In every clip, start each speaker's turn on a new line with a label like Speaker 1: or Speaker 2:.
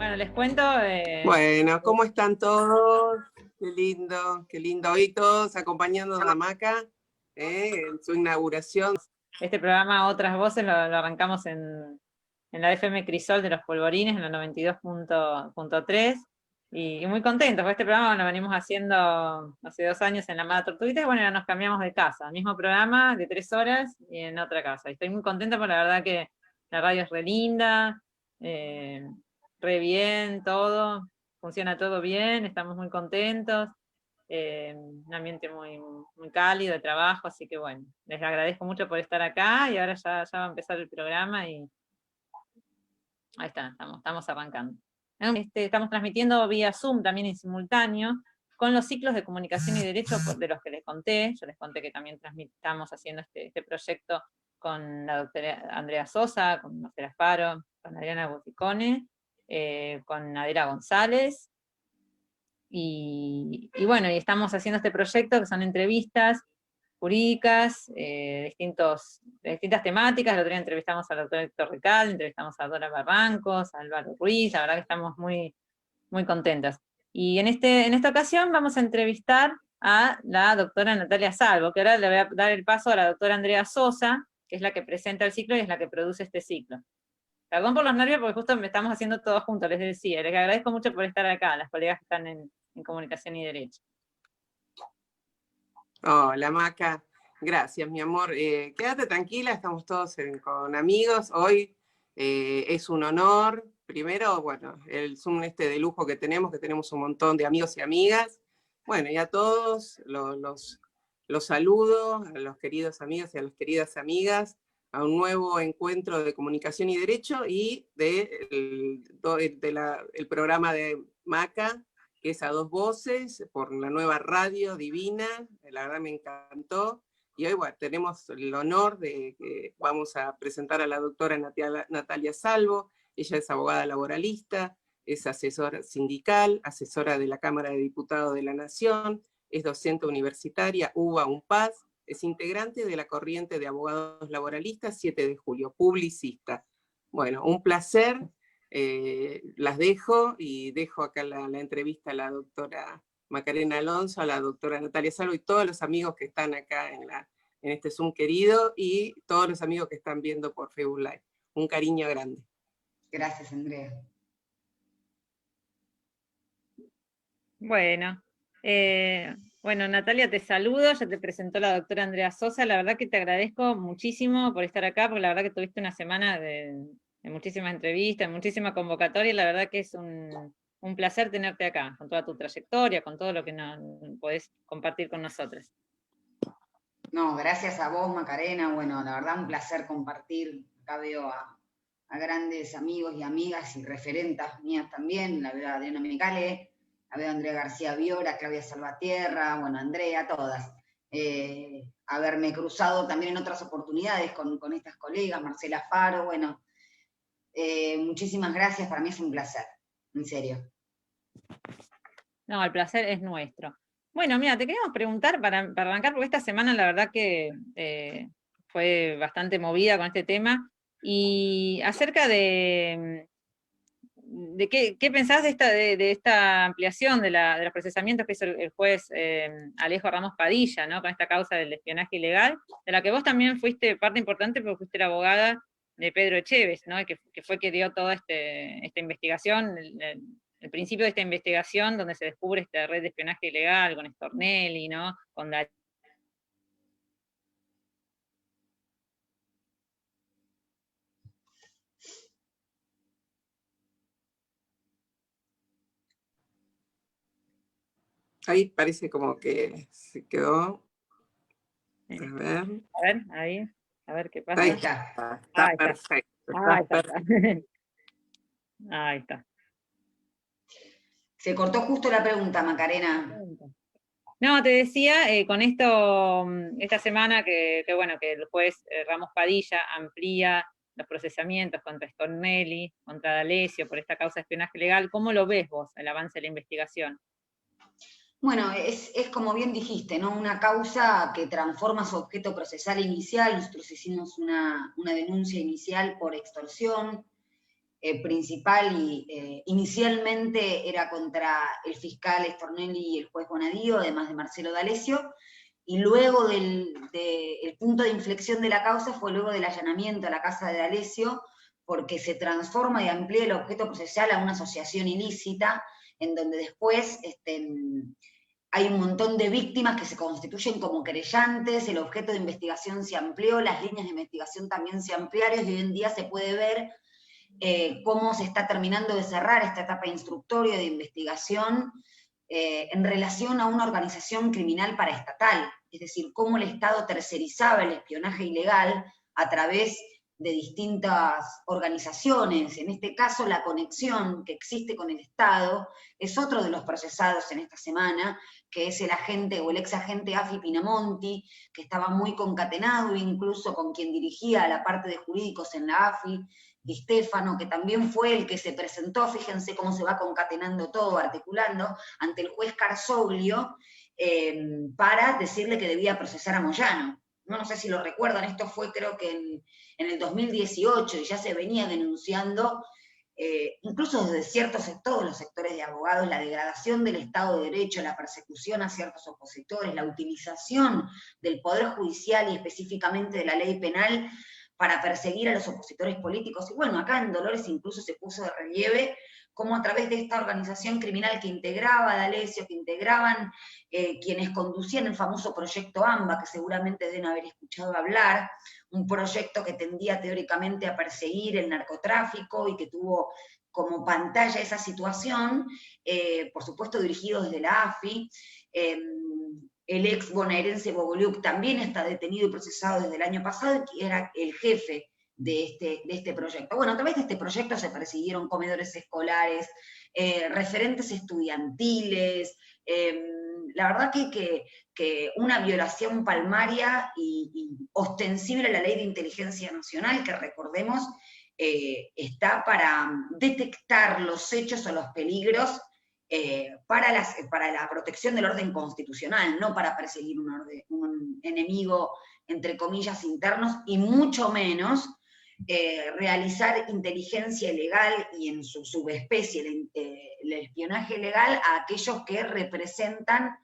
Speaker 1: Bueno, les cuento...
Speaker 2: Bueno, ¿cómo están todos? Qué lindo. Hoy todos acompañando a Maca en su inauguración.
Speaker 1: Este programa Otras Voces lo arrancamos en la FM Crisol de los Polvorines, en la 92.3, y muy contentos, porque este programa lo venimos haciendo hace 2 años en la Amada Tortuguita, y bueno, ya nos cambiamos de casa, mismo programa de 3 horas y en otra casa. Y estoy muy contenta porque la verdad que la radio es re linda, re bien, todo, funciona todo bien, estamos muy contentos. Un ambiente muy cálido de trabajo, así que bueno, les agradezco mucho por estar acá, y ahora ya va a empezar el programa, y ahí está, estamos arrancando. Estamos transmitiendo vía Zoom también en simultáneo, con los ciclos de comunicación y derecho de los que les conté. Yo les conté que también estamos haciendo este proyecto con la doctora Andrea Sosa, con Marcela Alfaro, con Adriana Boticone, con Adela González, y bueno, y estamos haciendo este proyecto que son entrevistas jurídicas, de distintas temáticas. El otro día entrevistamos al doctor Héctor Rical, entrevistamos a Dora Barrancos, a Álvaro Ruiz, la verdad que estamos muy contentas. Y en esta ocasión vamos a entrevistar a la doctora Natalia Salvo, que ahora le voy a dar el paso a la doctora Andrea Sosa, que es la que presenta el ciclo y es la que produce este ciclo. Perdón por los nervios, porque justo me estamos haciendo todo juntos, les decía. Les agradezco mucho por estar acá, las colegas que están en Comunicación y Derecho.
Speaker 2: Hola, Maca. Gracias, mi amor. Quédate tranquila, estamos todos con amigos. Hoy es un honor. Primero, bueno, el Zoom de lujo que tenemos un montón de amigos y amigas. Bueno, y a todos los saludo, a los queridos amigos y a las queridas amigas, a un nuevo encuentro de Comunicación y Derecho y del programa de Maca, que es a 2 voces, por la nueva radio divina, la verdad me encantó. Y hoy, bueno, tenemos el honor de que vamos a presentar a la doctora Natalia Salvo. Ella es abogada laboralista, es asesora sindical, asesora de la Cámara de Diputados de la Nación, es docente universitaria, UBA, UNPAD, es integrante de la corriente de abogados laboralistas 7 de julio, publicista. Bueno, un placer. Las dejo y dejo acá la entrevista a la doctora Macarena Alonso, a la doctora Natalia Salvo y todos los amigos que están acá en este Zoom querido y todos los amigos que están viendo por Facebook Live. Un cariño grande.
Speaker 3: Gracias, Andrea.
Speaker 1: Bueno, Natalia, te saludo, ya te presentó la doctora Andrea Sosa. La verdad que te agradezco muchísimo por estar acá, porque la verdad que tuviste una semana de muchísimas entrevistas, muchísima convocatoria, y la verdad que es un placer tenerte acá, con toda tu trayectoria, con todo lo que podés compartir con nosotros.
Speaker 3: No, gracias a vos, Macarena. Bueno, la verdad un placer compartir. Acá veo a grandes amigos y amigas y referentas mías también. La veo a Adriana Micale, la veo a Andrea García Viora, Claudia Salvatierra, bueno, Andrea, todas. Haberme cruzado también en otras oportunidades con estas colegas, Marcela Faro, bueno. Muchísimas gracias, para mí es un placer, en serio.
Speaker 1: No, el placer es nuestro. Bueno, mira, te queríamos preguntar para arrancar, porque esta semana la verdad que fue bastante movida con este tema, y acerca de qué pensás de esta ampliación de los procesamientos que hizo el juez Alejo Ramos Padilla, ¿no? Con esta causa del espionaje ilegal, de la que vos también fuiste parte importante porque fuiste la abogada de Pedro Echeves, ¿no? Que fue que dio toda esta investigación, el principio de esta investigación donde se descubre esta red de espionaje ilegal con Stornelli, ¿no? Con
Speaker 2: Ahí parece como que se quedó.
Speaker 1: A ver, ahí. A ver qué pasa.
Speaker 2: Ahí está. Está perfecto.
Speaker 1: Ahí está.
Speaker 3: Se cortó justo la pregunta, Macarena.
Speaker 1: No, te decía, con esto, esta semana que el juez Ramos Padilla amplía los procesamientos contra Stornelli, contra D'Alessio, por esta causa de espionaje legal, ¿cómo lo ves vos, el avance de la investigación?
Speaker 3: Bueno, es como bien dijiste, ¿no? Una causa que transforma su objeto procesal inicial. Nosotros hicimos una denuncia inicial por extorsión, principal y inicialmente era contra el fiscal Stornelli y el juez Bonadío, además de Marcelo D'Alessio, y luego el punto de inflexión de la causa fue luego del allanamiento a la casa de D'Alessio, porque se transforma y amplía el objeto procesal a una asociación ilícita, en donde después hay un montón de víctimas que se constituyen como querellantes, el objeto de investigación se amplió, las líneas de investigación también se ampliaron, y hoy en día se puede ver cómo se está terminando de cerrar esta etapa instructoria de investigación en relación a una organización criminal paraestatal, es decir, cómo el Estado tercerizaba el espionaje ilegal a través de distintas organizaciones. En este caso, la conexión que existe con el Estado es otro de los procesados en esta semana, que es el agente o el ex agente Afi Pinamonti, que estaba muy concatenado incluso con quien dirigía la parte de jurídicos en la AFI, Di Stefano, que también fue el que se presentó, fíjense cómo se va concatenando todo, articulando, ante el juez Carsoglio, para decirle que debía procesar a Moyano. No sé si lo recuerdan, esto fue creo que en el 2018, y ya se venía denunciando, incluso desde todos los sectores de abogados, la degradación del Estado de Derecho, la persecución a ciertos opositores, la utilización del Poder Judicial y específicamente de la ley penal para perseguir a los opositores políticos. Y bueno, acá en Dolores incluso se puso de relieve cómo a través de esta organización criminal que integraba a D'Alessio, que integraban quienes conducían el famoso proyecto AMBA, que seguramente deben haber escuchado hablar, un proyecto que tendía teóricamente a perseguir el narcotráfico y que tuvo como pantalla esa situación, por supuesto dirigido desde la AFI. El ex bonaerense Bogoliuk también está detenido y procesado desde el año pasado, y era el jefe de este proyecto. Bueno, a través de este proyecto se persiguieron comedores escolares, referentes estudiantiles, la verdad que una violación palmaria y ostensible a la Ley de Inteligencia Nacional, que recordemos está para detectar los hechos o los peligros para la protección del orden constitucional, no para perseguir un enemigo, entre comillas, internos, y mucho menos realizar inteligencia ilegal y en su subespecie, el espionaje ilegal, a aquellos que representan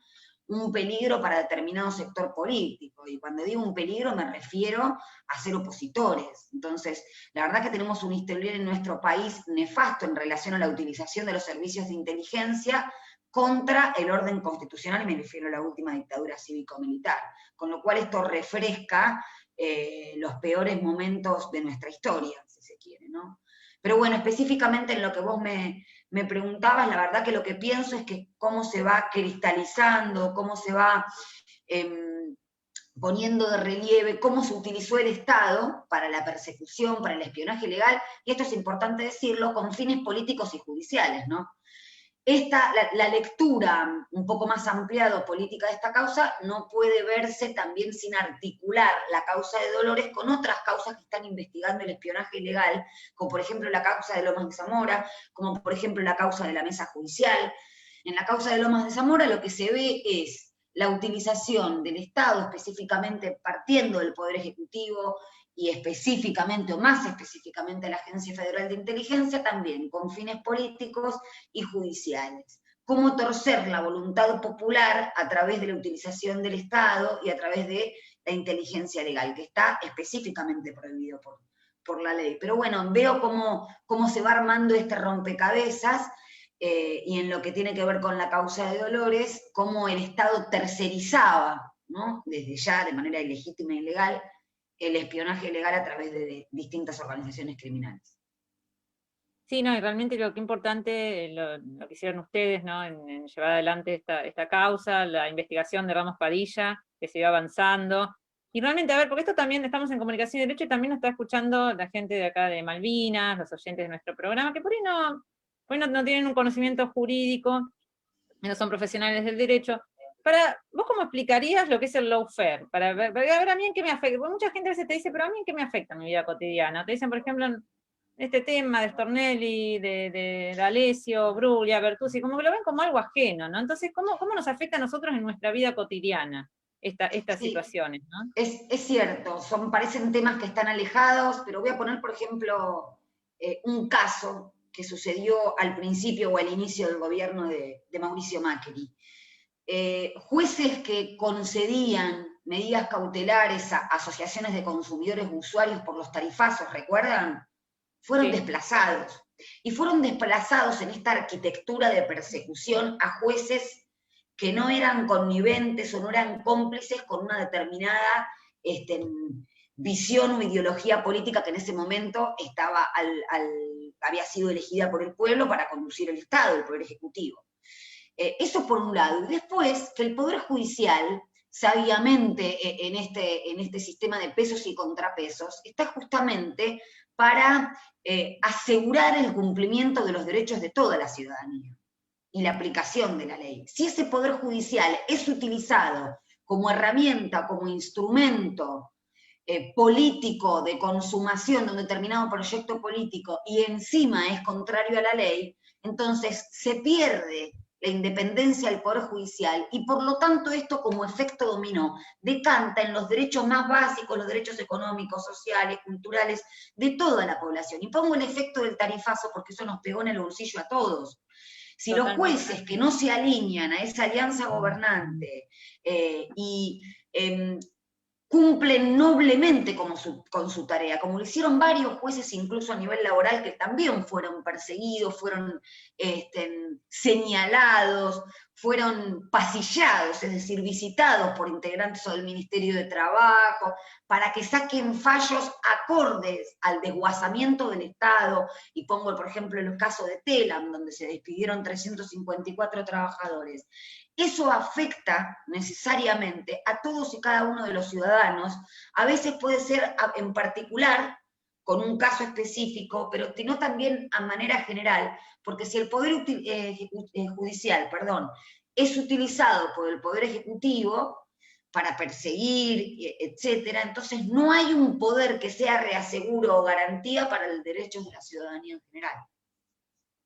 Speaker 3: un peligro para determinado sector político. Y cuando digo un peligro me refiero a ser opositores. Entonces, la verdad que tenemos un historial en nuestro país nefasto en relación a la utilización de los servicios de inteligencia contra el orden constitucional, y me refiero a la última dictadura cívico-militar. Con lo cual esto refresca los peores momentos de nuestra historia, si se quiere, ¿no? Pero bueno, específicamente en lo que vos me preguntabas, la verdad que lo que pienso es que cómo se va cristalizando, cómo se va poniendo de relieve, cómo se utilizó el Estado para la persecución, para el espionaje ilegal, y esto es importante decirlo, con fines políticos y judiciales, ¿no? La lectura un poco más ampliada política de esta causa no puede verse también sin articular la causa de Dolores con otras causas que están investigando el espionaje ilegal, como por ejemplo la causa de Lomas de Zamora, como por ejemplo la causa de la mesa judicial. En la causa de Lomas de Zamora lo que se ve es la utilización del Estado, específicamente partiendo del Poder Ejecutivo, y específicamente, o más específicamente, la Agencia Federal de Inteligencia, también con fines políticos y judiciales. Cómo torcer la voluntad popular a través de la utilización del Estado y a través de la inteligencia legal, que está específicamente prohibido por la ley. Pero bueno, veo cómo se va armando este rompecabezas, y en lo que tiene que ver con la causa de Dolores, cómo el Estado tercerizaba, ¿no?, desde ya, de manera ilegítima e ilegal, el espionaje ilegal a través de distintas organizaciones criminales.
Speaker 1: Sí, no, y realmente lo que importante, lo que hicieron ustedes, ¿no?, en llevar adelante esta causa, la investigación de Ramos Padilla, que se iba avanzando, y realmente, a ver, porque esto también, estamos en Comunicación y Derecho, y también nos está escuchando la gente de acá de Malvinas, los oyentes de nuestro programa, que por ahí no tienen un conocimiento jurídico, no son profesionales del derecho. ¿Vos cómo explicarías lo que es el lawfare? Para ver a mí en qué me afecta. Porque mucha gente a veces te dice, pero a mí en qué me afecta en mi vida cotidiana. Te dicen, por ejemplo, este tema de Stornelli, de D'Alessio, Bruglia, Bertuzzi, como que lo ven como algo ajeno, ¿no? Entonces, ¿cómo nos afecta a nosotros en nuestra vida cotidiana estas
Speaker 3: Sí,
Speaker 1: situaciones, ¿no?
Speaker 3: es cierto, parecen temas que están alejados, pero voy a poner, por ejemplo, un caso que sucedió al principio o al inicio del gobierno de Mauricio Macri. Jueces que concedían medidas cautelares a asociaciones de consumidores usuarios por los tarifazos, ¿recuerdan? Fueron desplazados. Y fueron desplazados en esta arquitectura de persecución a jueces que no eran conniventes o no eran cómplices con una determinada visión o ideología política que en ese momento había sido elegida por el pueblo para conducir el Estado, el Poder Ejecutivo. Eso por un lado. Y después, que el Poder Judicial, sabiamente en este sistema de pesos y contrapesos, está justamente para asegurar el cumplimiento de los derechos de toda la ciudadanía y la aplicación de la ley. Si ese Poder Judicial es utilizado como herramienta, como instrumento político de consumación de un determinado proyecto político y encima es contrario a la ley, entonces se pierde la independencia del Poder Judicial, y por lo tanto esto como efecto dominó decanta en los derechos más básicos, los derechos económicos, sociales, culturales, de toda la población. Y pongo el efecto del tarifazo porque eso nos pegó en el bolsillo a todos. Si los jueces que no se alinean a esa alianza gobernante cumplen noblemente con su tarea, como lo hicieron varios jueces incluso a nivel laboral que también fueron perseguidos, fueron señalados, fueron pasillados, es decir, visitados por integrantes del Ministerio de Trabajo, para que saquen fallos acordes al desguazamiento del Estado, y pongo por ejemplo el caso de Telam, donde se despidieron 354 trabajadores. Eso afecta necesariamente a todos y cada uno de los ciudadanos, a veces puede ser en particular, con un caso específico, pero sino también a manera general, porque si el Poder Judicial, es utilizado por el Poder Ejecutivo para perseguir, etcétera, entonces no hay un poder que sea reaseguro o garantía para los derechos de la ciudadanía en general.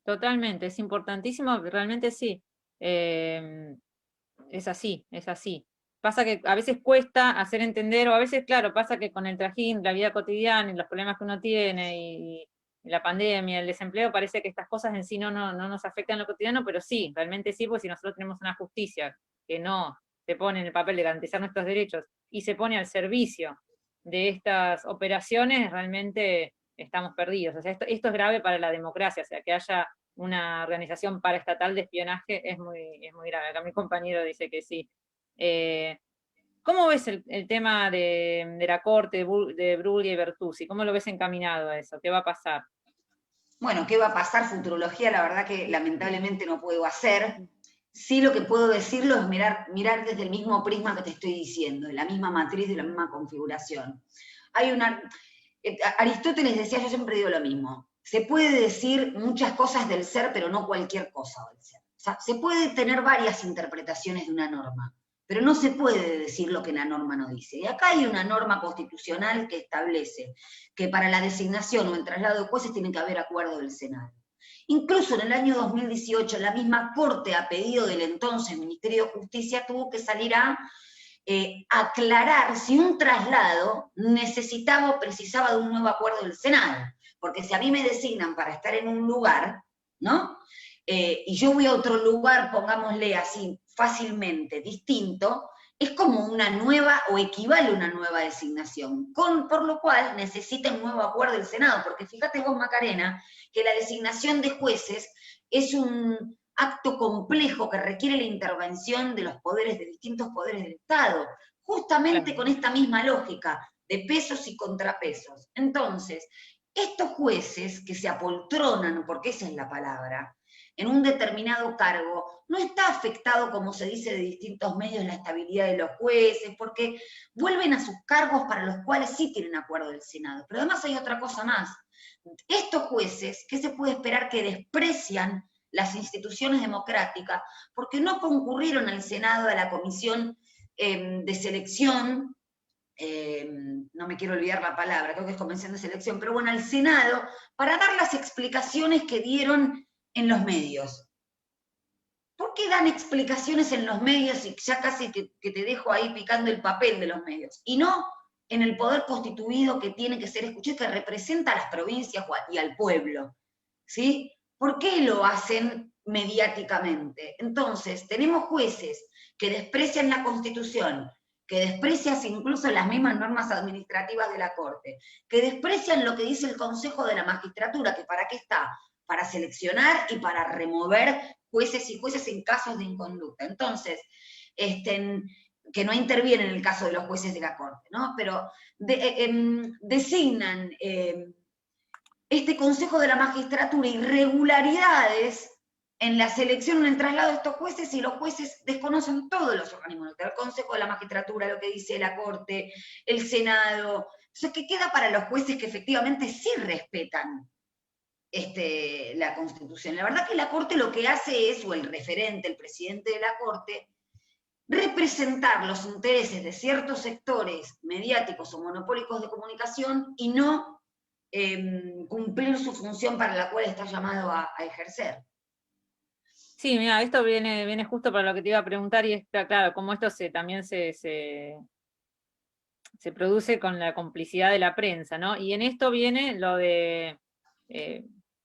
Speaker 1: Totalmente, es importantísimo, realmente sí. Es así, es así. Pasa que a veces cuesta hacer entender, o a veces, claro, pasa que con el trajín, la vida cotidiana y los problemas que uno tiene, y la pandemia, el desempleo, parece que estas cosas en sí no nos afectan en lo cotidiano, pero sí, realmente sí, porque si nosotros tenemos una justicia que no se pone en el papel de garantizar nuestros derechos y se pone al servicio de estas operaciones, realmente estamos perdidos. O sea, esto es grave para la democracia, o sea, que haya una organización paraestatal de espionaje es muy grave. Acá mi compañero dice que sí. ¿Cómo ves el tema de la corte de Bruglia y Bertuzzi? ¿Cómo lo ves encaminado a eso? ¿Qué va a pasar?
Speaker 3: Bueno, ¿qué va a pasar? Futurología, la verdad que lamentablemente no puedo hacer. Sí, lo que puedo decirlo es mirar desde el mismo prisma que te estoy diciendo, de la misma matriz, de la misma configuración. Aristóteles decía, yo siempre digo lo mismo, se puede decir muchas cosas del ser, pero no cualquier cosa del ser. O sea, se puede tener varias interpretaciones de una norma, pero no se puede decir lo que la norma no dice. Y acá hay una norma constitucional que establece que para la designación o el traslado de jueces tiene que haber acuerdo del Senado. Incluso en el año 2018, la misma Corte, a pedido del entonces Ministerio de Justicia, tuvo que salir a aclarar si un traslado necesitaba o precisaba de un nuevo acuerdo del Senado. Porque si a mí me designan para estar en un lugar, ¿no? Y yo voy a otro lugar, pongámosle así, fácilmente distinto, es como una nueva, o equivale a una nueva designación, por lo cual necesita un nuevo acuerdo del Senado, porque fíjate vos, Macarena, que la designación de jueces es un acto complejo que requiere la intervención de los poderes, de distintos poderes del Estado, justamente con esta misma lógica de pesos y contrapesos. Entonces, estos jueces que se apoltronan, porque esa es la palabra, en un determinado cargo, no está afectado, como se dice de distintos medios, la estabilidad de los jueces, porque vuelven a sus cargos para los cuales sí tienen acuerdo del Senado. Pero además hay otra cosa más. Estos jueces, ¿qué se puede esperar? Que desprecian las instituciones democráticas, porque no concurrieron al Senado, a la comisión de selección, no me quiero olvidar la palabra, creo que es convención de selección, pero bueno, al Senado, para dar las explicaciones que dieron en los medios. ¿Por qué dan explicaciones en los medios y ya casi que te dejo ahí picando el papel de los medios? Y no en el poder constituido que tiene que ser escuchado, que representa a las provincias y al pueblo, ¿sí? ¿Por qué lo hacen mediáticamente? Entonces, tenemos jueces que desprecian la Constitución, que desprecian incluso las mismas normas administrativas de la Corte, que desprecian lo que dice el Consejo de la Magistratura, que para qué está, para seleccionar y para remover jueces y jueces en casos de inconducta. Entonces, que no intervienen en el caso de los jueces de la Corte, ¿no? Pero designan este Consejo de la Magistratura irregularidades en la selección o en el traslado de estos jueces, y los jueces desconocen todos los organismos, el Consejo de la Magistratura, lo que dice la Corte, el Senado. Entonces, ¿qué queda para los jueces que efectivamente sí respetan la Constitución? La verdad que la Corte lo que hace es, o el referente, el presidente de la Corte, representar los intereses de ciertos sectores mediáticos o monopólicos de comunicación y no cumplir su función para la cual está llamado a ejercer.
Speaker 1: Sí, mira, esto viene justo para lo que te iba a preguntar, y está claro, cómo esto también se produce con la complicidad de la prensa, ¿no? Y en esto viene lo de,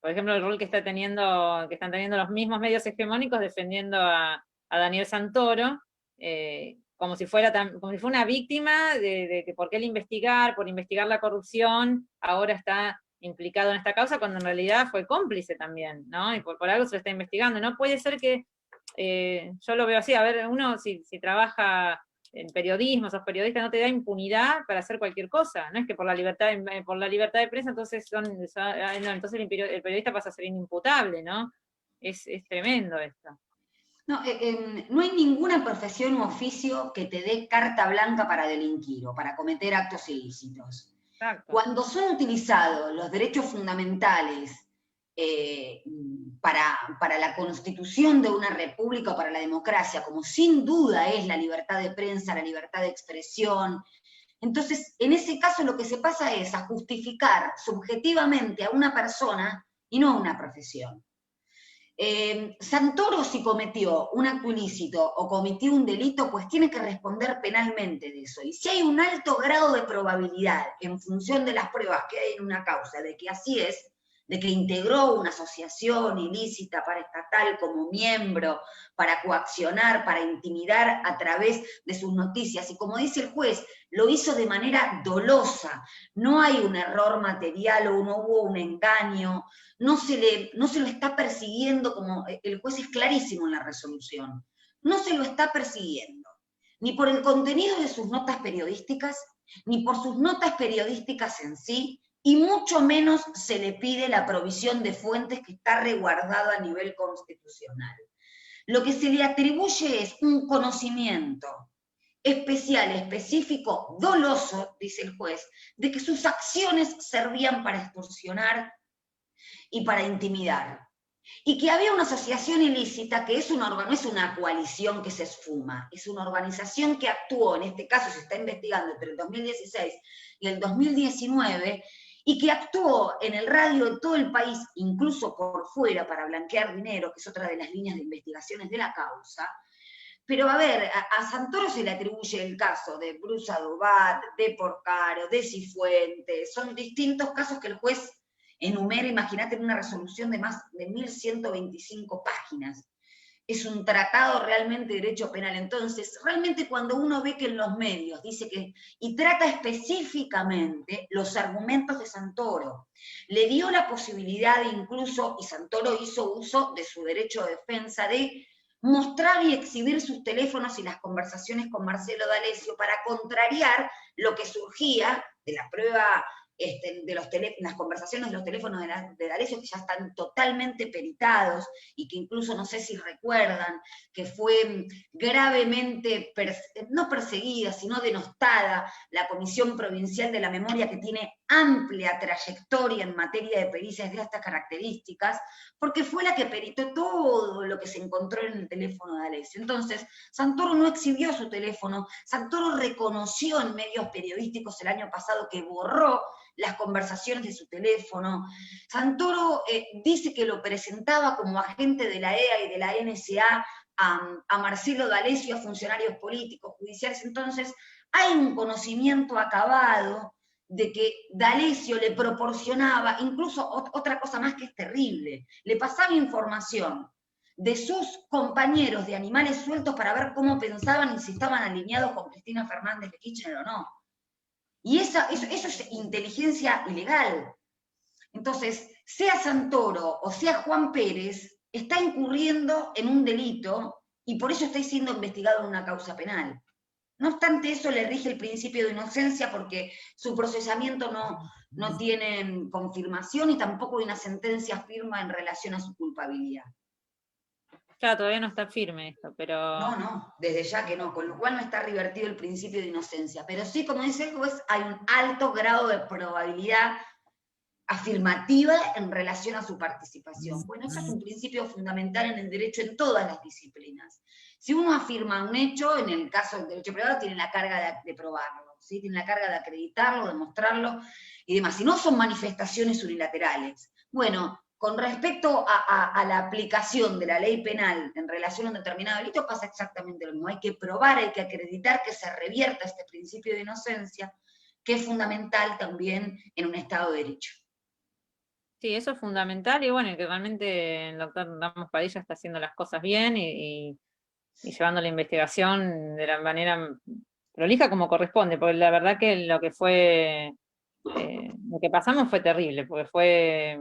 Speaker 1: por ejemplo, el rol que están teniendo los mismos medios hegemónicos defendiendo a Daniel Santoro, como si fuera una víctima de que por qué por investigar la corrupción, ahora está implicado en esta causa, cuando en realidad fue cómplice también, ¿no? Y por algo se lo está investigando. No puede ser que, yo lo veo así, a ver, uno si trabaja en periodismo, sos periodista, no te da impunidad para hacer cualquier cosa, no es que por la libertad de prensa, entonces entonces el periodista pasa a ser inimputable, ¿no? Es tremendo esto.
Speaker 3: No, no hay ninguna profesión u oficio que te dé carta blanca para delinquir o para cometer actos ilícitos.
Speaker 1: Exacto.
Speaker 3: Cuando son utilizados los derechos fundamentales para la constitución de una república o para la democracia, como sin duda es la libertad de prensa, la libertad de expresión, entonces en ese caso lo que se pasa es a justificar subjetivamente a una persona y no a una profesión. Santoro, si cometió un acto ilícito o cometió un delito, pues tiene que responder penalmente de eso. Y si hay un alto grado de probabilidad, en función de las pruebas que hay en una causa, de que así es, de que integró una asociación ilícita paraestatal como miembro, para coaccionar, para intimidar a través de sus noticias, y como dice el juez, lo hizo de manera dolosa, no hay un error material o no hubo un engaño, no se lo está persiguiendo, como el juez es clarísimo en la resolución, no se lo está persiguiendo, ni por el contenido de sus notas periodísticas, ni por sus notas periodísticas en sí, y mucho menos se le pide la provisión de fuentes que está resguardado a nivel constitucional. Lo que se le atribuye es un conocimiento especial, específico, doloso, dice el juez, de que sus acciones servían para extorsionar y para intimidar. Y que había una asociación ilícita que no es una coalición que se esfuma, es una organización que actuó, en este caso se está investigando entre el 2016 y el 2019, y que actuó en el radio de todo el país, incluso por fuera, para blanquear dinero, que es otra de las líneas de investigaciones de la causa. Pero a ver, a Santoro se le atribuye el caso de Bruce Adubat, de Porcaro, de Cifuentes, son distintos casos que el juez enumera, imagínate, en una resolución de más de 1125 páginas. Es un tratado realmente de derecho penal. Entonces, realmente cuando uno ve que en los medios dice que, y trata específicamente los argumentos de Santoro, le dio la posibilidad incluso, y Santoro hizo uso de su derecho de defensa, de mostrar y exhibir sus teléfonos y las conversaciones con Marcelo D'Alessio para contrariar lo que surgía de la prueba de las conversaciones de los teléfonos de D'Alessio, que ya están totalmente peritados, y que incluso no sé si recuerdan, que fue gravemente, no perseguida, sino denostada, la Comisión Provincial de la Memoria, que tiene amplia trayectoria en materia de pericias de estas características, porque fue la que peritó todo lo que se encontró en el teléfono de D'Alessio. Entonces, Santoro no exhibió su teléfono, Santoro reconoció en medios periodísticos el año pasado que borró las conversaciones de su teléfono. Santoro dice que lo presentaba como agente de la EA y de la NSA a Marcelo D'Alessio, a funcionarios políticos, judiciales. Entonces, hay un conocimiento acabado de que D'Alessio le proporcionaba, incluso otra cosa más que es terrible, le pasaba información de sus compañeros de Animales Sueltos para ver cómo pensaban y si estaban alineados con Cristina Fernández de Kirchner o no. Y eso es inteligencia ilegal. Entonces, sea Santoro o sea Juan Pérez, está incurriendo en un delito y por eso está siendo investigado en una causa penal. No obstante eso, le rige el principio de inocencia porque su procesamiento no tiene confirmación y tampoco hay una sentencia firme en relación a su culpabilidad.
Speaker 1: Claro, todavía no está firme esto, pero...
Speaker 3: No, desde ya que no, con lo cual no está revertido el principio de inocencia. Pero sí, como dice el juez, hay un alto grado de probabilidad afirmativa en relación a su participación. Bueno, eso es un principio fundamental en el derecho en todas las disciplinas. Si uno afirma un hecho, en el caso del derecho privado, tiene la carga de probarlo, ¿sí? Tiene la carga de acreditarlo, de mostrarlo y demás. Si no son manifestaciones unilaterales. Bueno, con respecto a la aplicación de la ley penal en relación a un determinado delito, pasa exactamente lo mismo. Hay que probar, hay que acreditar que se revierta este principio de inocencia, que es fundamental también en un Estado de Derecho.
Speaker 1: Sí, eso es fundamental, y bueno, que realmente el doctor Ramos Padilla está haciendo las cosas bien y llevando la investigación de la manera prolija como corresponde, porque la verdad que lo que pasamos fue terrible, porque fue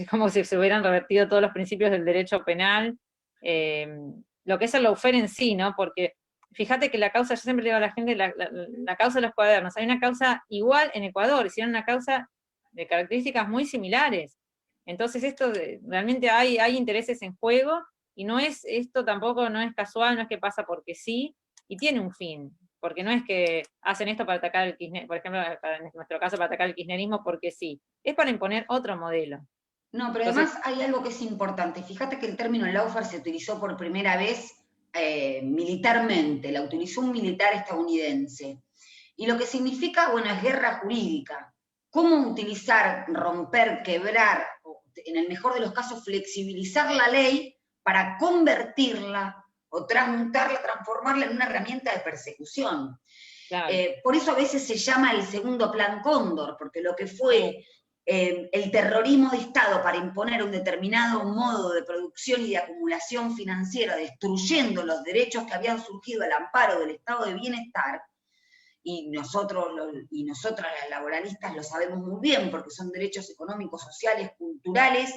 Speaker 1: como si se hubieran revertido todos los principios del derecho penal, lo que es el lawfare en sí, ¿no? Porque fíjate que la causa, yo siempre le digo a la gente, la causa de los cuadernos, hay una causa igual en Ecuador, hicieron una causa de características muy similares. Entonces realmente hay intereses en juego, y esto tampoco no es casual, no es que pasa porque sí, y tiene un fin, porque no es que hacen esto para atacar el kirchnerismo, por ejemplo, en nuestro caso, para atacar el kirchnerismo porque sí, es para imponer otro modelo.
Speaker 3: No, pero
Speaker 1: Entonces,
Speaker 3: además hay algo que es importante. Fíjate que el término lawfare se utilizó por primera vez militarmente, la utilizó un militar estadounidense. Y lo que significa, bueno, es guerra jurídica. ¿Cómo utilizar, romper, quebrar, o en el mejor de los casos, flexibilizar la ley para convertirla o transmutarla, transformarla en una herramienta de persecución?
Speaker 1: claro.
Speaker 3: Por eso a veces se llama el segundo plan Cóndor, porque lo que fue el terrorismo de Estado para imponer un determinado modo de producción y de acumulación financiera, destruyendo los derechos que habían surgido al amparo del estado de bienestar, y nosotras las laboralistas lo sabemos muy bien, porque son derechos económicos, sociales, culturales,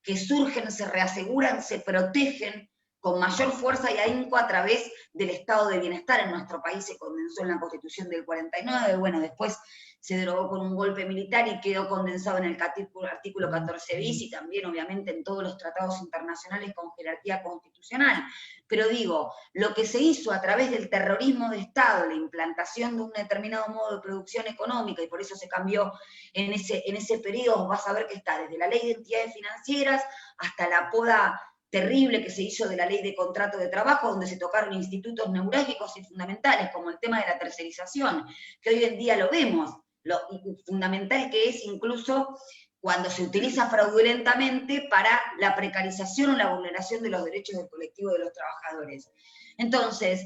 Speaker 3: que surgen, se reaseguran, se protegen con mayor fuerza y ahínco a través del estado de bienestar. En nuestro país se condensó en la Constitución del 49, bueno, después se derogó con un golpe militar y quedó condensado en el artículo 14 bis y también obviamente en todos los tratados internacionales con jerarquía constitucional. Pero digo, lo que se hizo a través del terrorismo de Estado, la implantación de un determinado modo de producción económica, y por eso se cambió en ese periodo, vas a ver que está desde la ley de entidades financieras hasta la poda terrible que se hizo de la ley de contrato de trabajo, donde se tocaron institutos neurálgicos y fundamentales, como el tema de la tercerización, que hoy en día lo vemos, lo fundamental que es incluso cuando se utiliza fraudulentamente para la precarización o la vulneración de los derechos del colectivo de los trabajadores. Entonces,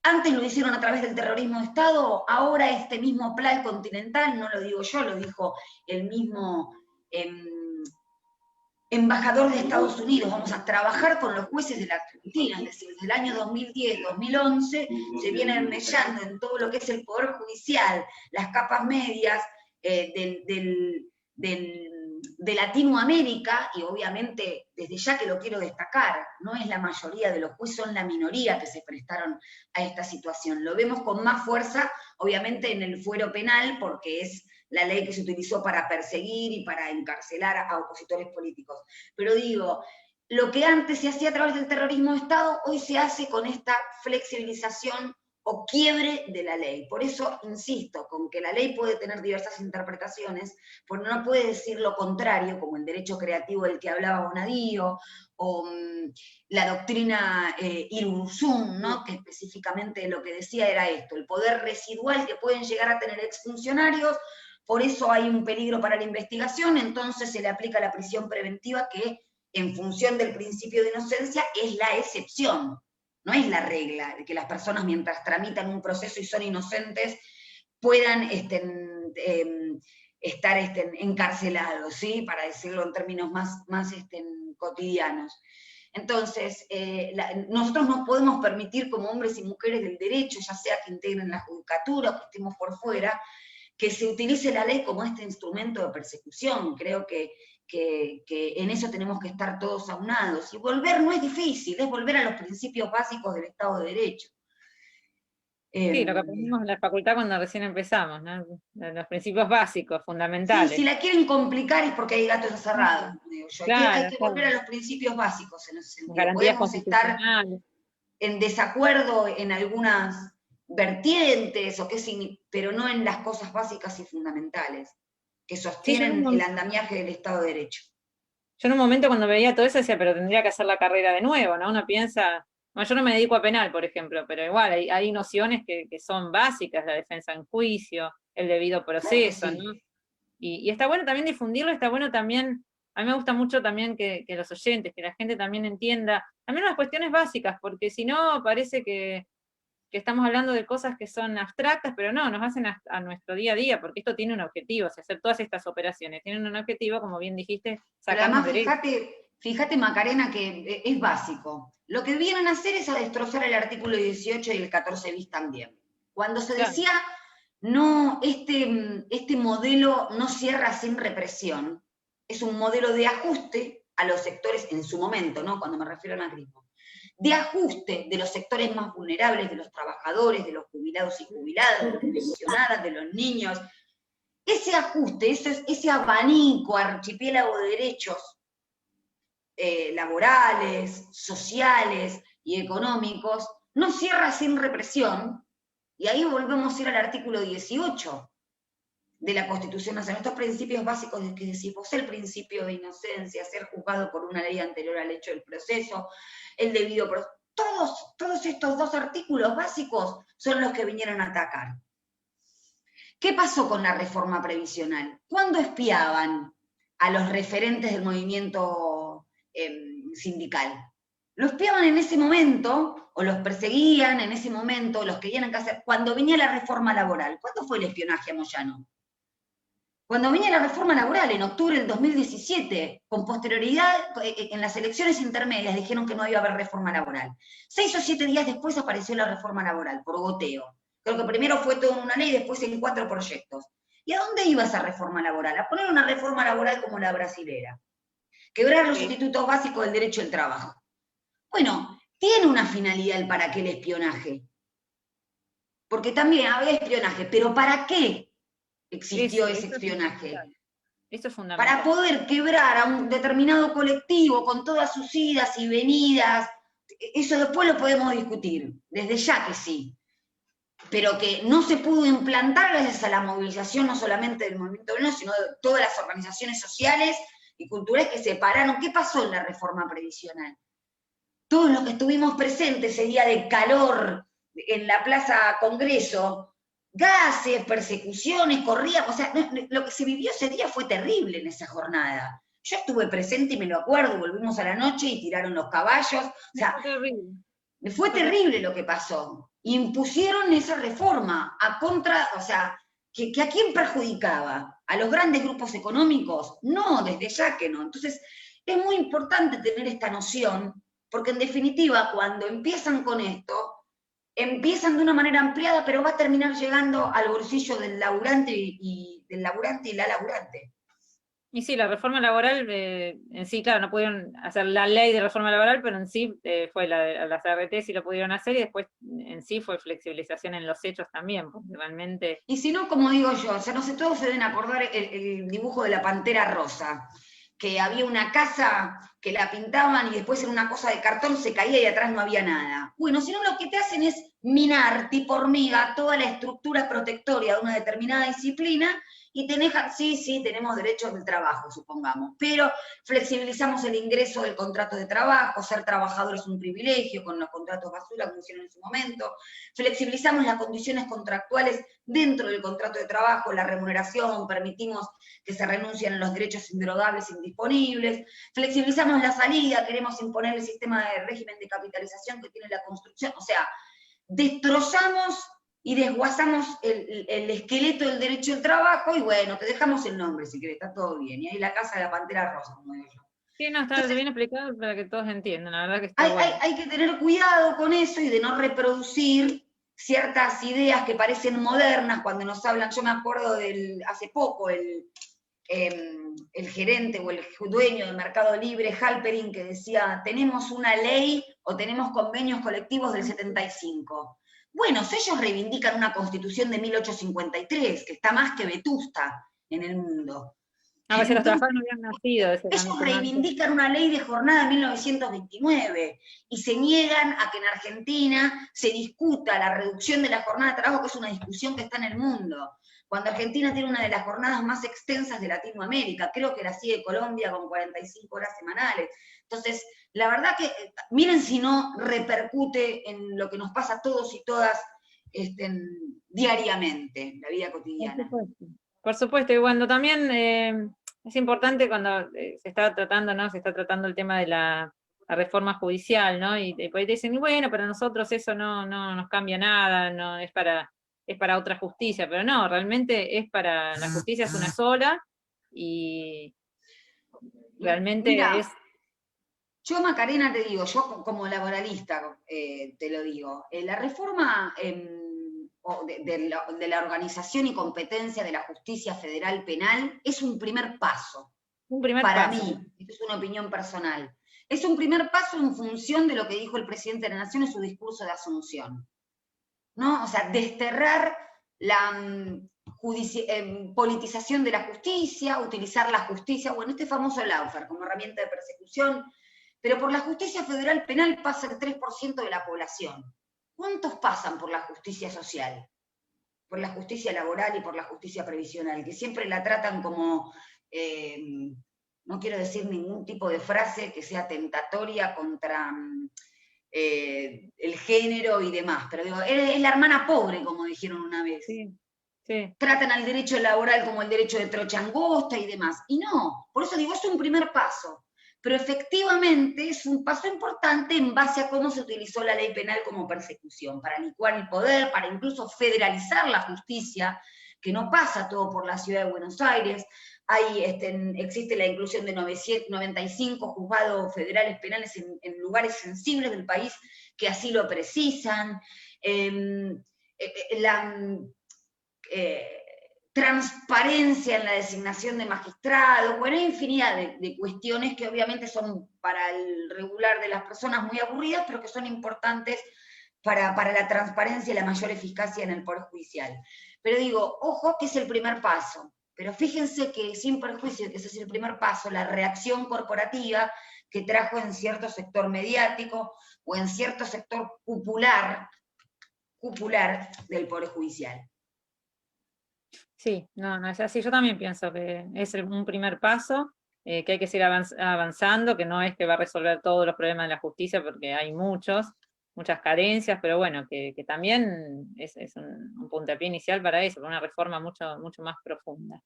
Speaker 3: antes lo hicieron a través del terrorismo de Estado, ahora este mismo plan continental, no lo digo yo, lo dijo el mismo embajador de Estados Unidos, vamos a trabajar con los jueces de la Argentina, es decir, desde el año 2010, 2011, se vienen mellando en todo lo que es el Poder Judicial, las capas medias de Latinoamérica, y obviamente desde ya que lo quiero destacar, no es la mayoría de los jueces, son la minoría que se prestaron a esta situación. Lo vemos con más fuerza, obviamente, en el fuero penal, porque es la ley que se utilizó para perseguir y para encarcelar a opositores políticos. Pero digo, lo que antes se hacía a través del terrorismo de Estado, hoy se hace con esta flexibilización o quiebre de la ley. Por eso insisto, con que la ley puede tener diversas interpretaciones, porque no puede decir lo contrario, como el derecho creativo del que hablaba Bonadío, o la doctrina Irurzún, ¿no? Que específicamente lo que decía era esto, el poder residual que pueden llegar a tener exfuncionarios. Por eso hay un peligro para la investigación, entonces se le aplica la prisión preventiva, que en función del principio de inocencia es la excepción. no es la regla, de que las personas mientras tramitan un proceso y son inocentes puedan estar encarcelados, ¿sí? Para decirlo en términos más cotidianos. Entonces, nosotros no podemos permitir como hombres y mujeres del derecho, ya sea que integren la judicatura o que estemos por fuera, que se utilice la ley como este instrumento de persecución. Creo que en eso tenemos que estar todos aunados. Y volver no es difícil, es volver a los principios básicos del Estado de Derecho.
Speaker 1: Sí, lo que aprendimos en la facultad cuando recién empezamos, ¿no? Los principios básicos, fundamentales.
Speaker 3: Sí, si la quieren complicar es porque hay gatos encerrados, digo yo.
Speaker 1: Claro,
Speaker 3: Hay que volver a los principios básicos en ese sentido.
Speaker 1: Garantías
Speaker 3: Podemos estar
Speaker 1: constitucionales.
Speaker 3: en desacuerdo en algunas vertientes, pero no en las cosas básicas y fundamentales que sostienen el andamiaje del Estado de Derecho.
Speaker 1: Yo en un momento cuando veía todo eso decía, pero tendría que hacer la carrera de nuevo, ¿no? Uno piensa, bueno, yo no me dedico a penal, por ejemplo, pero igual hay nociones que son básicas, la defensa en juicio, el debido proceso,
Speaker 3: claro que sí,
Speaker 1: ¿no? Y está bueno también difundirlo, está bueno también, a mí me gusta mucho también que los oyentes, que la gente también entienda, también las cuestiones básicas, porque si no parece que estamos hablando de cosas que son abstractas, pero no, nos hacen a nuestro día a día, porque esto tiene un objetivo, o sea, hacer todas estas operaciones tienen un objetivo, como bien dijiste,
Speaker 3: pero
Speaker 1: sacarnos
Speaker 3: además
Speaker 1: derechos.
Speaker 3: fíjate Macarena que es básico. Lo que vienen a hacer es a destrozar el artículo 18 y el 14 bis también. Cuando se decía, no, este modelo no cierra sin represión, es un modelo de ajuste a los sectores, en su momento, ¿no? Cuando me refiero al macrismo, de ajuste de los sectores más vulnerables, de los trabajadores, de los jubilados y jubiladas, de las pensionadas, de los niños. Ese ajuste, ese abanico, archipiélago de derechos laborales, sociales y económicos, no cierra sin represión, y ahí volvemos a ir al artículo 18 de la Constitución Nacional, estos principios básicos de que decimos, el principio de inocencia, ser juzgado por una ley anterior al hecho del proceso, el debido proceso, todos estos dos artículos básicos son los que vinieron a atacar. ¿Qué pasó con la reforma previsional? ¿Cuándo espiaban a los referentes del movimiento sindical? Lo espiaban en ese momento, o los perseguían en ese momento, los querían hacer, cuando venía la reforma laboral. ¿Cuándo fue el espionaje a Moyano? Cuando venía la reforma laboral, en octubre del 2017, con posterioridad, en las elecciones intermedias dijeron que no iba a haber reforma laboral. 6 o 7 días después apareció la reforma laboral, por goteo. Creo que primero fue todo en una ley, después en 4 proyectos. ¿Y a dónde iba esa reforma laboral? A poner una reforma laboral como la brasilera. Quebrar los institutos básicos del derecho al trabajo. Bueno, tiene una finalidad el para qué el espionaje. Porque también había espionaje, pero ¿para qué existió ese espionaje?
Speaker 1: Esto es fundamental.
Speaker 3: Para poder quebrar a un determinado colectivo con todas sus idas y venidas. Eso después lo podemos discutir, desde ya que sí. Pero que no se pudo implantar gracias a la movilización no solamente del movimiento obrero, sino de todas las organizaciones sociales y culturales que se pararon. ¿Qué pasó en la reforma previsional? Todos los que estuvimos presentes ese día de calor en la Plaza Congreso, gases, persecuciones, corríamos, o sea, lo que se vivió ese día fue terrible en esa jornada. Yo estuve presente y me lo acuerdo, volvimos a la noche y tiraron los caballos, o sea, fue terrible lo que pasó. Impusieron esa reforma a contra, o sea, que ¿a quién perjudicaba? ¿A los grandes grupos económicos? No, desde ya que no. Entonces, es muy importante tener esta noción, porque en definitiva, cuando empiezan con esto, empiezan de una manera ampliada, pero va a terminar llegando al bolsillo del laburante y la laburante.
Speaker 1: Y sí, la reforma laboral, en sí, claro, no pudieron hacer la ley de reforma laboral, pero en sí fue las ART sí lo pudieron hacer, y después en sí fue flexibilización en los hechos también, porque realmente...
Speaker 3: Y si no, como digo yo, o sea, no sé, todos se deben acordar el dibujo de la Pantera Rosa, que había una casa que la pintaban y después en una cosa de cartón se caía y atrás no había nada. Bueno, si no, lo que te hacen es minar, tipo hormiga, toda la estructura protectoria de una determinada disciplina, y sí, tenemos derechos del trabajo, supongamos, pero flexibilizamos el ingreso del contrato de trabajo, ser trabajador es un privilegio con los contratos basura, como hicieron en su momento, flexibilizamos las condiciones contractuales dentro del contrato de trabajo, la remuneración, permitimos que se renuncien a los derechos indrogables indisponibles, flexibilizamos la salida, queremos imponer el sistema de régimen de capitalización que tiene la construcción, o sea, destrozamos y desguazamos el esqueleto del derecho al trabajo, y bueno, te dejamos el nombre si querés, está todo bien, y ahí la casa de la Pantera Rosa, como digo yo.
Speaker 1: Sí, no, está
Speaker 3: Entonces,
Speaker 1: bien explicado para que todos entiendan, la verdad que está bueno.
Speaker 3: hay que tener cuidado con eso y de no reproducir ciertas ideas que parecen modernas cuando nos hablan. Yo me acuerdo hace poco, el gerente o el dueño de Mercado Libre, Halperin, que decía, tenemos una ley o tenemos convenios colectivos del 75. Bueno, ellos reivindican una constitución de 1853, que está más que vetusta en el mundo.
Speaker 1: A ver si los trabajadores no habían nacido.
Speaker 3: Ellos reivindican una ley de jornada de 1929 y se niegan a que en Argentina se discuta la reducción de la jornada de trabajo, que es una discusión que está en el mundo. Cuando Argentina tiene una de las jornadas más extensas de Latinoamérica, creo que la sigue Colombia con 45 horas semanales. Entonces, la verdad que, miren si no repercute en lo que nos pasa a todos y todas diariamente, en la vida cotidiana.
Speaker 1: Por supuesto, y cuando también es importante cuando se está tratando, ¿no? Se está tratando el tema de la reforma judicial, ¿no? Y por ahí te dicen, bueno, para nosotros eso no nos cambia nada, no es para otra justicia, pero no, realmente es para, la justicia es una sola, y realmente
Speaker 3: Mira,
Speaker 1: es...
Speaker 3: Yo, Macarena, te digo, yo como laboralista te lo digo, la reforma de la organización y competencia de la justicia federal penal es un primer paso.
Speaker 1: Un primer
Speaker 3: para
Speaker 1: paso.
Speaker 3: mí, esto es una opinión personal. Es un primer paso en función de lo que dijo el presidente de la Nación en su discurso de Asunción, ¿no? O sea, desterrar la politización de la justicia, utilizar la justicia, bueno, este famoso lawfare como herramienta de persecución, pero por la justicia federal penal pasa el 3% de la población. ¿Cuántos pasan por la justicia social? Por la justicia laboral y por la justicia previsional, que siempre la tratan como, no quiero decir ningún tipo de frase que sea tentatoria contra el género y demás, pero digo, es la hermana pobre, como dijeron una vez.
Speaker 1: Sí, sí.
Speaker 3: Tratan al derecho laboral como el derecho de trocha angosta y demás. Y no, por eso digo, es un primer paso. Pero efectivamente es un paso importante en base a cómo se utilizó la ley penal como persecución, para licuar el poder, para incluso federalizar la justicia, que no pasa todo por la ciudad de Buenos Aires. Existe la inclusión de 95 juzgados federales penales en lugares sensibles del país que así lo precisan. Transparencia en la designación de magistrados, bueno, hay infinidad de cuestiones que obviamente son para el regular de las personas muy aburridas, pero que son importantes para la transparencia y la mayor eficacia en el Poder Judicial. Pero digo, ojo que es el primer paso, pero fíjense que sin perjuicio de que ese es el primer paso, la reacción corporativa que trajo en cierto sector mediático o en cierto sector cupular del Poder Judicial.
Speaker 1: Sí, no es así. Yo también pienso que es un primer paso, que hay que seguir avanzando, que no es que va a resolver todos los problemas de la justicia, porque hay muchas carencias, pero bueno, que también es un puntapié inicial para eso, para una reforma mucho más profunda.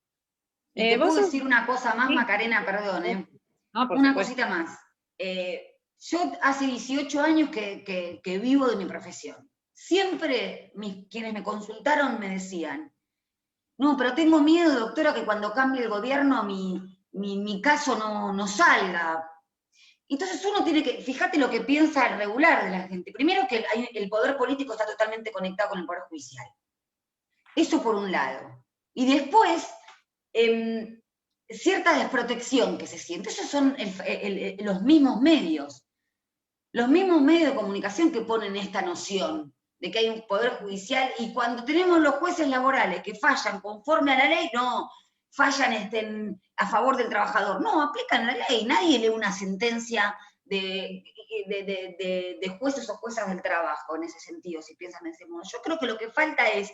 Speaker 3: Y te puedo decir una cosa más, sí, Macarena, perdón,
Speaker 1: No,
Speaker 3: una cosita más. Yo hace 18 años que vivo de mi profesión. Siempre quienes me consultaron me decían, no, pero tengo miedo, doctora, que cuando cambie el gobierno mi caso no salga. Entonces uno tiene que, fíjate lo que piensa el regular de la gente. Primero que el poder político está totalmente conectado con el poder judicial. Eso por un lado. Y después, cierta desprotección que se siente. Esos son los mismos medios. Los mismos medios de comunicación que ponen esta noción de que hay un poder judicial, y cuando tenemos los jueces laborales que fallan conforme a la ley, no fallan a favor del trabajador, no, aplican la ley, nadie lee una sentencia de jueces o juezas del trabajo en ese sentido, si piensan de ese modo. Yo creo que lo que falta es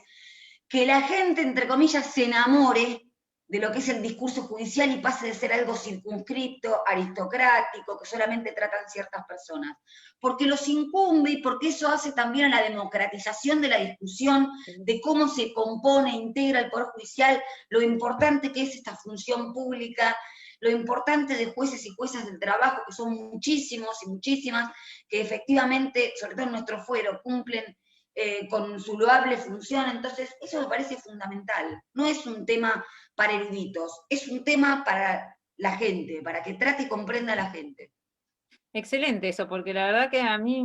Speaker 3: que la gente, entre comillas, se enamore de lo que es el discurso judicial y pase de ser algo circunscripto, aristocrático, que solamente tratan ciertas personas. Porque los incumbe y porque eso hace también a la democratización de la discusión, de cómo se compone, integra el Poder Judicial, lo importante que es esta función pública, lo importante de jueces y juezas del trabajo, que son muchísimos y muchísimas, que efectivamente, sobre todo en nuestro fuero, cumplen con su loable función. Entonces, eso me parece fundamental. No es un tema para eruditos, es un tema para la gente, para que trate y comprenda a la gente.
Speaker 1: Excelente eso, porque la verdad que a mí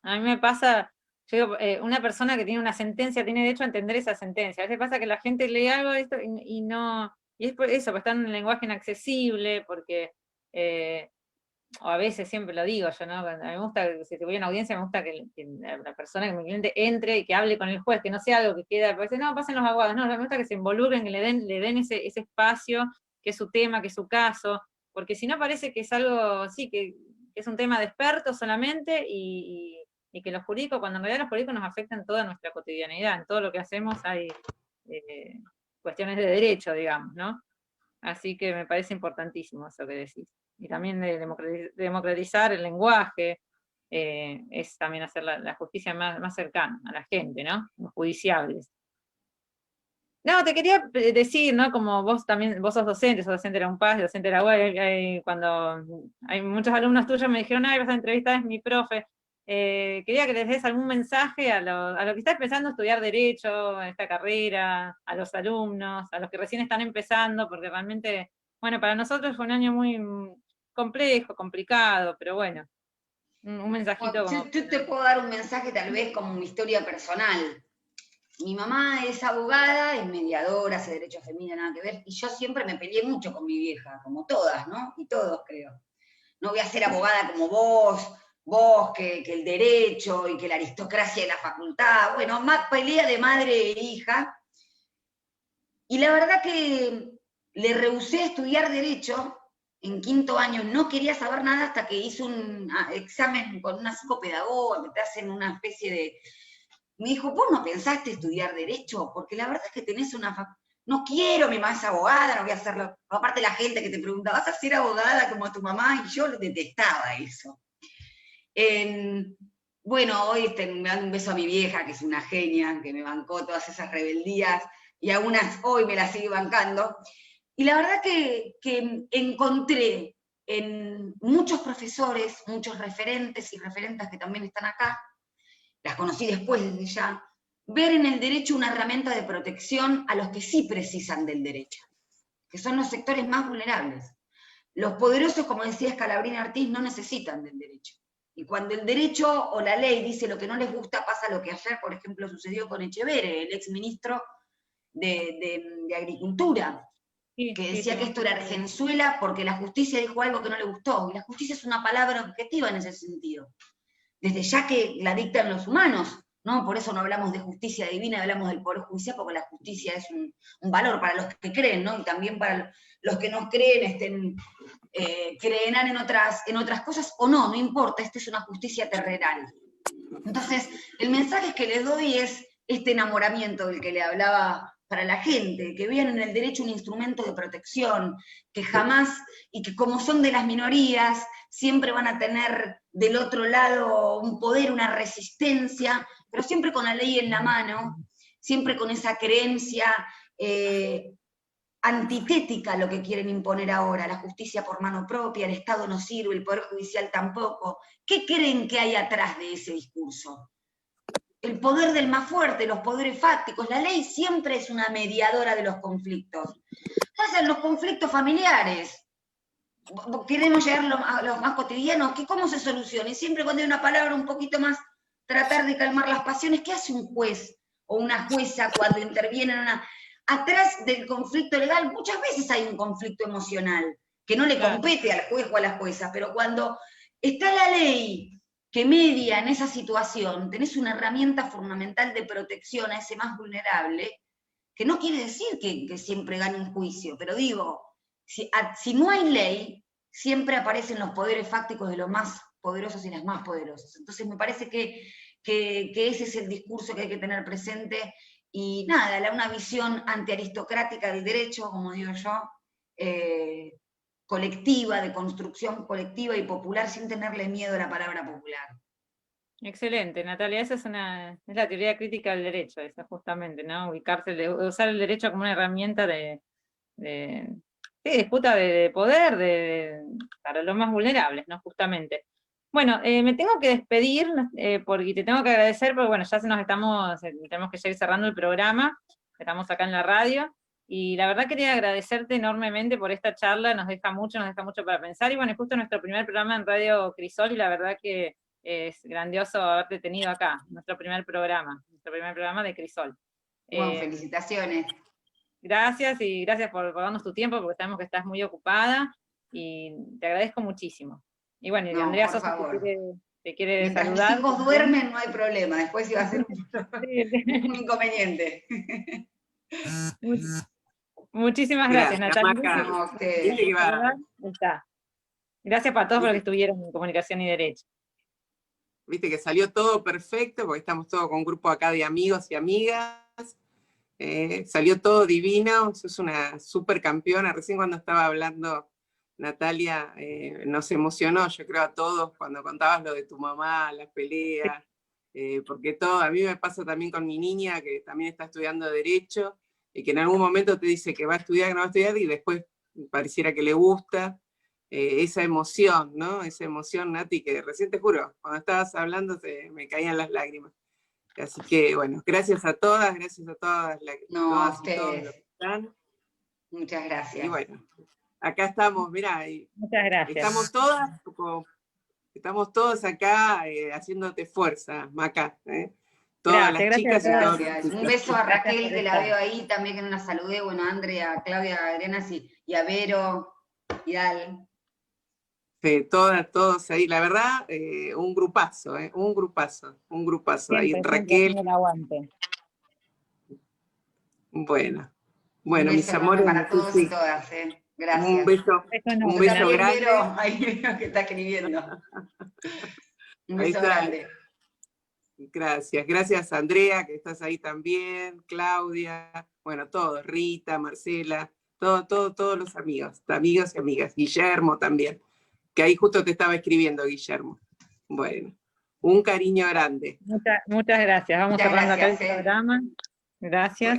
Speaker 1: me pasa, yo digo, una persona que tiene una sentencia tiene derecho a entender esa sentencia. A veces pasa que la gente lee algo de esto y no, y es por eso, porque está en un lenguaje inaccesible, porque, o a veces siempre lo digo yo, ¿no? A mí me gusta, si te voy a una audiencia, me gusta que la persona, que mi cliente entre y que hable con el juez, que no sea algo que queda, porque no, pasen los abogados, no, me gusta que se involucren, que le den ese espacio, que es su tema, que es su caso, porque si no parece que es algo, sí, que es un tema de expertos solamente, y que los jurídicos, cuando en realidad los jurídicos nos afectan toda nuestra cotidianidad, en todo lo que hacemos hay cuestiones de derecho, digamos, ¿no? Así que me parece importantísimo eso que decís. Y también de democratizar el lenguaje, es también hacer la justicia más cercana a la gente, ¿no? Los judiciables. No, te quería decir, ¿no? Como vos también, vos sos docente de la UNPAS, docente de la UAE, cuando hay muchos alumnos tuyos me dijeron, ay, vas a entrevistar, es mi profe. Quería que les des algún mensaje a los que están empezando a estudiar Derecho, esta carrera, a los alumnos, a los que recién están empezando, porque realmente, bueno, para nosotros fue un año muy complejo, complicado, pero bueno, un mensajito como...
Speaker 3: Yo te puedo dar un mensaje tal vez como mi historia personal. Mi mamá es abogada, es mediadora, hace derecho femenino, nada que ver, y yo siempre me peleé mucho con mi vieja, como todas, ¿no? Y todos, creo. No voy a ser abogada como vos, que el derecho y que la aristocracia de la facultad, bueno, más pelea de madre e hija. Y la verdad que le rehusé estudiar derecho en 5º año, no quería saber nada hasta que hice un examen con una psicopedagoga, que te hacen una especie de... Me dijo, ¿vos no pensaste estudiar derecho? Porque la verdad es que tenés una... No quiero, mi mamá es abogada, no voy a hacerlo. Aparte la gente que te pregunta, ¿vas a ser abogada como tu mamá? Y yo detestaba eso. Bueno, hoy me dan un beso a mi vieja, que es una genia, que me bancó todas esas rebeldías, y aún hoy me las sigue bancando. Y la verdad que encontré en muchos profesores, muchos referentes y referentas que también están acá, las conocí después desde ya, ver en el derecho una herramienta de protección a los que sí precisan del derecho, que son los sectores más vulnerables. Los poderosos, como decía Scalabrini Ortiz, no necesitan del derecho. Y cuando el derecho o la ley dice lo que no les gusta, pasa lo que ayer, por ejemplo, sucedió con Echeverre, el exministro de Agricultura, que decía que esto era Argenzuela porque la justicia dijo algo que no le gustó. Y la justicia es una palabra objetiva en ese sentido. Desde ya que la dictan los humanos, ¿no? Por eso no hablamos de justicia divina, hablamos del Poder Judicial, porque la justicia es un valor para los que creen, ¿no? Y también para los que no creen, creerán en otras cosas, o no importa, esta es una justicia terrenal. Entonces, el mensaje que les doy es este enamoramiento del que le hablaba para la gente, que vean en el derecho un instrumento de protección, que jamás, y que como son de las minorías, siempre van a tener del otro lado un poder, una resistencia, pero siempre con la ley en la mano, siempre con esa creencia antitética a lo que quieren imponer ahora, la justicia por mano propia, el Estado no sirve, el Poder Judicial tampoco. ¿Qué creen que hay atrás de ese discurso? El poder del más fuerte, los poderes fácticos. La ley siempre es una mediadora de los conflictos. Pasan los conflictos familiares. Queremos llegar a los más cotidianos, ¿cómo se soluciona? Y siempre cuando hay una palabra un poquito más, tratar de calmar las pasiones. ¿Qué hace un juez o una jueza cuando interviene en una... Atrás del conflicto legal muchas veces hay un conflicto emocional, que no le compete al juez o a la jueza, pero cuando está la ley que media en esa situación, tenés una herramienta fundamental de protección a ese más vulnerable, que no quiere decir que siempre gane un juicio, pero digo, si no hay ley, siempre aparecen los poderes fácticos de los más poderosos y las más poderosas. Entonces me parece que ese es el discurso que hay que tener presente, y nada, una visión antiaristocrática del derecho, como digo yo, colectiva, de construcción colectiva y popular, sin tenerle miedo a la palabra popular.
Speaker 1: Excelente, Natalia, esa es la teoría crítica del derecho, esa justamente, ¿no? Usar el derecho como una herramienta de disputa de poder para los más vulnerables, ¿no? Justamente. Bueno, me tengo que despedir, porque te tengo que agradecer, porque bueno, ya tenemos que seguir cerrando el programa, estamos acá en la radio, y la verdad quería agradecerte enormemente por esta charla, nos deja mucho para pensar, y bueno, es justo nuestro primer programa en Radio Crisol, y la verdad que es grandioso haberte tenido acá, nuestro primer programa de Crisol.
Speaker 3: Bueno, felicitaciones.
Speaker 1: Gracias, y gracias por darnos tu tiempo, porque sabemos que estás muy ocupada, y te agradezco muchísimo. Y bueno, y
Speaker 3: No,
Speaker 1: Andrea
Speaker 3: por
Speaker 1: Sosa
Speaker 3: favor.
Speaker 1: te quiere
Speaker 3: Mientras
Speaker 1: saludar.
Speaker 3: mis hijos duermen no hay problema, después iba a ser un inconveniente.
Speaker 1: Muchísimas gracias, Natalia.
Speaker 2: Maca.
Speaker 3: No, a ustedes.
Speaker 2: Viste que va-
Speaker 1: Está. Gracias para todos los que
Speaker 2: viste-
Speaker 1: estuvieron en Comunicación y Derecho.
Speaker 2: Viste que salió todo perfecto, porque estamos todos con un grupo acá de amigos y amigas. Salió todo divino, sos una super campeona. Recién cuando estaba hablando Natalia, nos emocionó, yo creo, a todos cuando contabas lo de tu mamá, las peleas, porque a mí me pasa también con mi niña, que también está estudiando Derecho, y que en algún momento te dice que va a estudiar, que no va a estudiar, y después pareciera que le gusta. Esa emoción, ¿no? Esa emoción, Nati, que recién te juro, cuando estabas hablando me caían las lágrimas. Así que, bueno, gracias a todas
Speaker 3: No, a
Speaker 2: todas y todos los
Speaker 3: ustedes.
Speaker 2: que están.
Speaker 3: Muchas gracias.
Speaker 2: Y bueno, acá estamos, mirá,
Speaker 1: Muchas gracias.
Speaker 2: estamos todos acá haciéndote fuerza, Maca. Todas las chicas y todos los
Speaker 3: Gracias. Un
Speaker 2: chicos.
Speaker 3: beso a Raquel,
Speaker 1: por
Speaker 3: que la
Speaker 1: estar.
Speaker 3: veo ahí, también que no la saludé, bueno, a Andrea, a Claudia Arenas y a Vero, y Dal.
Speaker 2: Todos ahí, la verdad, un grupazo. Ahí
Speaker 1: Siempre
Speaker 2: Raquel,
Speaker 1: haciendo el aguante.
Speaker 2: bueno,
Speaker 3: Un
Speaker 2: mis
Speaker 3: beso
Speaker 2: amores,
Speaker 3: enorme para todos y todas, Gracias.
Speaker 2: un beso
Speaker 1: enorme.
Speaker 3: Yo
Speaker 2: beso
Speaker 3: también,
Speaker 2: grande.
Speaker 3: Vero, ahí veo que está escribiendo. Un
Speaker 2: Ahí
Speaker 3: beso
Speaker 2: está.
Speaker 3: grande.
Speaker 2: Gracias Andrea, que estás ahí también, Claudia, bueno, todos, Rita, Marcela, todos los amigos y amigas, Guillermo también, que ahí justo te estaba escribiendo, Guillermo. Bueno, un cariño grande.
Speaker 1: Muchas gracias. Vamos
Speaker 3: Muchas
Speaker 1: cerrando acá el
Speaker 3: gracias,
Speaker 1: programa. Gracias.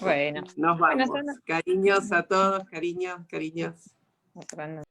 Speaker 1: Bueno.
Speaker 2: Nos vamos.
Speaker 1: Bueno,
Speaker 2: Cariños a todos, cariños.
Speaker 1: cerrando.